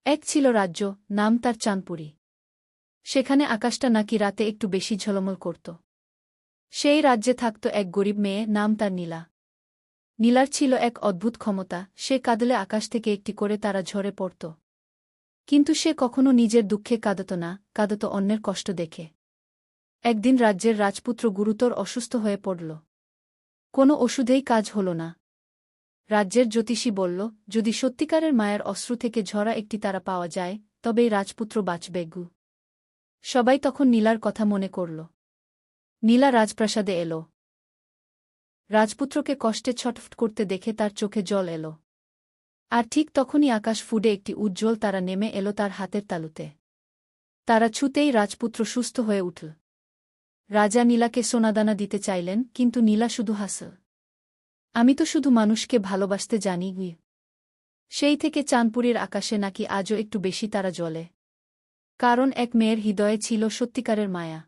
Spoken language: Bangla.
এক ছিল রাজ্য, নাম তার চাঁদপুরী। সেখানে আকাশটা নাকি রাতে একটু বেশি ঝলমল করত। সেই রাজ্যে থাকত এক গরিব মেয়ে, নাম তার নীলা। নীলার ছিল এক অদ্ভুত ক্ষমতা, সে কাঁদলে আকাশ থেকে একটি করে তারা ঝরে পড়ত। কিন্তু সে কখনো নিজের দুঃখে কাঁদত না, কাঁদত অন্যের কষ্ট দেখে। একদিন রাজ্যের রাজপুত্র গুরুতর অসুস্থ হয়ে পড়ল। কোনো ওষুধেই কাজ হল না। রাজ্যের জ্যোতিষী বলল, যদি সত্যিকারের মায়ের অশ্রু থেকে ঝরা একটি তারা পাওয়া যায়, তবেই রাজপুত্র বাঁচবে। সবাই তখন নীলার কথা মনে করল। নীলা রাজপ্রাসাদে এল। রাজপুত্রকে কষ্টে ছটফট করতে দেখে তার চোখে জল এল। আর ঠিক তখনই আকাশ ফুডে একটি উজ্জ্বল তারা নেমে এল তার হাতের তালুতে। তারা ছুতেই রাজপুত্র সুস্থ হয়ে উঠল। রাজা নীলাকে সোনাদানা দিতে চাইলেন, কিন্তু নীলা শুধু হাসল। আমি তো শুধু মানুষকে ভালোবাসতে জানি। সেই থেকে চাঁদপুরীর আকাশে নাকি আজও একটু বেশি তারা জ্বলে। কারণ এক মেয়ের হৃদয়ে ছিল সত্যিকারের মায়া।